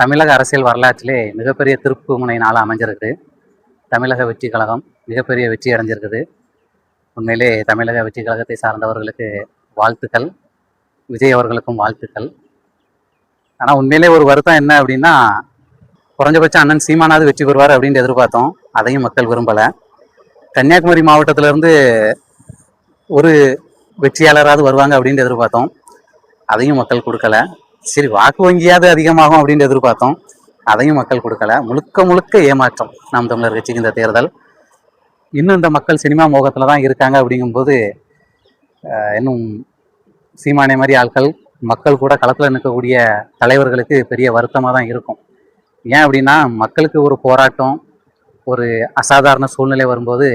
தமிழக அரசியல் வரலாற்றிலே மிகப்பெரிய திருப்பு முனை நாளாக அமைஞ்சிருக்கு. தமிழக வெற்றி கழகம் மிகப்பெரிய வெற்றி அடைஞ்சிருக்குது. உண்மையிலே தமிழக வெற்றி கழகத்தை சார்ந்தவர்களுக்கு வாழ்த்துக்கள், விஜய் அவர்களுக்கும் வாழ்த்துக்கள். ஆனால் உண்மையிலே ஒரு வருத்தம் என்ன அப்படின்னா, குறைஞ்சபட்சம் அண்ணன் சீமானாவது வெற்றி பெறுவார் அப்படின்னு எதிர்பார்த்தோம். அதையும் மக்கள் விரும்பலை. கன்னியாகுமரி மாவட்டத்திலேருந்து ஒரு வெற்றியாளராவது வருவாங்க அப்படின்னு எதிர்பார்த்தோம். அதையும் மக்கள் கொடுக்கல. சரி, வாக்கு வங்கியாவது அதிகமாகும் அப்படின்னு எதிர்பார்த்தோம். அதையும் மக்கள் கொடுக்கல. முழுக்க முழுக்க ஏமாற்றம் நாம் தமிழர் கட்சிக்கு இந்த தேர்தல். இன்னும் இந்த மக்கள் சினிமா மோகத்தில் தான் இருக்காங்க. அப்படிங்கும்போது இன்னும் சீமானே மாதிரி ஆட்கள் மக்கள் கூட களத்தில் நிற்கக்கூடிய தலைவர்களுக்கு பெரிய வருத்தமாக தான் இருக்கும். ஏன் அப்படின்னா, மக்களுக்கு ஒரு போராட்டம், ஒரு அசாதாரண சூழ்நிலை வரும்போது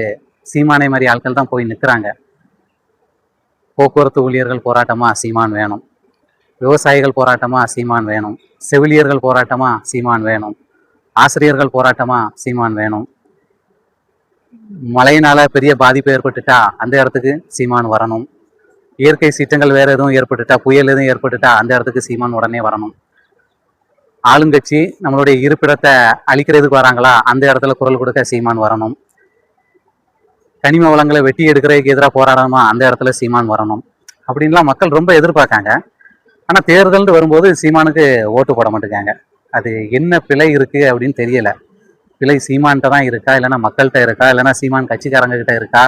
சீமானே மாதிரி ஆட்கள் தான் போய் நிற்கிறாங்க. போக்குவரத்து ஊழியர்கள் போராட்டமாக சீமான் வேணும், விவசாயிகள் போராட்டமாக சீமான் வேணும், செவிலியர்கள் போராட்டமாக சீமான் வேணும், ஆசிரியர்கள் போராட்டமாக சீமான் வேணும். மழையினால பெரிய பாதிப்பு ஏற்பட்டுட்டா அந்த இடத்துக்கு சீமான் வரணும். இயற்கை சீற்றங்கள் வேற எதுவும் ஏற்பட்டுட்டா, புயல் எதுவும் ஏற்பட்டுட்டா அந்த இடத்துக்கு சீமான் உடனே வரணும். ஆளுங்கட்சி நம்மளுடைய இருப்பிடத்தை அழிக்கிறதுக்கு வராங்களா, அந்த இடத்துல குரல் கொடுக்க சீமான் வரணும். கனிம வளங்களை வெட்டி எடுக்கிறதுக்கு எதிராக போராடணுமா, அந்த இடத்துல சீமான் வரணும். அப்படின்லாம் மக்கள் ரொம்ப எதிர்பார்க்காங்க. ஆனால் தேர்தல்னு வரும்போது சீமானுக்கு ஓட்டு போட மாட்டேங்காங்க. அது என்ன பிழை இருக்குது அப்படின்னு தெரியல. பிழை சீமான்கிட்ட தான் இருக்கா, இல்லைன்னா மக்கள்கிட்ட இருக்கா, இல்லைன்னா சீமான் கட்சிக்காரங்க கிட்ட இருக்கா,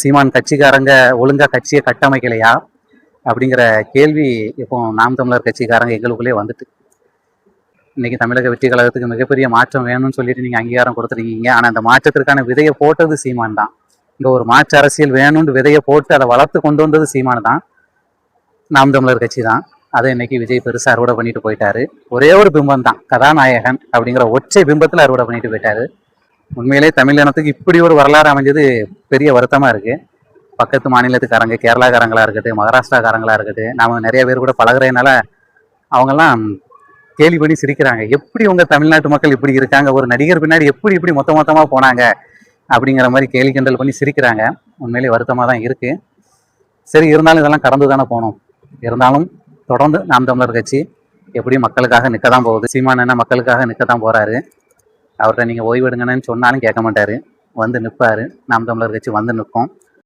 சீமான் கட்சிக்காரங்க ஒழுங்காக கட்சியை கட்டமைக்கலையா அப்படிங்கிற கேள்வி இப்போ நாம் தமிழர் கட்சிக்காரங்க எங்களுக்குள்ளே வந்துட்டு. இன்னைக்கு தமிழக வெற்றி கழகத்துக்கு மிகப்பெரிய மாற்றம் வேணும்னு சொல்லிட்டு நீங்கள் அங்கீகாரம் கொடுத்துருக்கீங்க. ஆனால் அந்த மாற்றத்திற்கான விதையை போட்டது சீமான் தான். இங்கே ஒரு மாற்று அரசியல் வேணும்னு விதையை போட்டு அதை வளர்த்து கொண்டு வந்தது சீமான் தான், நாம் தமிழர் கட்சி தான். அதை இன்னைக்கு விஜய் பெருசாக அறுவடை பண்ணிட்டு போயிட்டாரு. ஒரே ஒரு பிம்பம் தான், கதாநாயகன் அப்படிங்கிற ஒற்றை பிம்பத்தில் அறுவடை பண்ணிட்டு போயிட்டாரு. உண்மையிலே தமிழ் இனத்துக்கு இப்படி ஒரு வரலாறு அமைஞ்சது பெரிய வருத்தமாக இருக்குது. பக்கத்து மாநிலத்துக்காரங்க, கேரளாக்காரங்களாக இருக்கட்டும், மகாராஷ்டிராக்காரங்களாக இருக்கட்டும், நாம் நிறைய பேர் கூட பழகிறதுனால அவங்கெல்லாம் கேலி பண்ணி சிரிக்கிறாங்க. எப்படி உங்கள் தமிழ்நாட்டு மக்கள் இப்படி இருக்காங்க, ஒரு நடிகர் பின்னாடி எப்படி இப்படி மொத்தமாக போனாங்க அப்படிங்கிற மாதிரி கேலி கிண்டல் பண்ணி சிரிக்கிறாங்க. உண்மையிலே வருத்தமாக தான் இருக்குது. சரி, இருந்தாலும் இதெல்லாம் கடந்து தானே போகணும். இருந்தாலும் தொடர்ந்து நாம் தமிழர் கட்சி எப்படியும் மக்களுக்காக நிற்க தான் போகுது. சீமான் என்ன மக்களுக்காக நிற்க தான் போகிறாரு. அவர்கிட்ட நீங்கள் ஓய்வெடுங்கன்னு சொன்னாலும் கேட்க மாட்டார், வந்து நிற்பார். நாம் தமிழர் கட்சி வந்து நிற்கும்.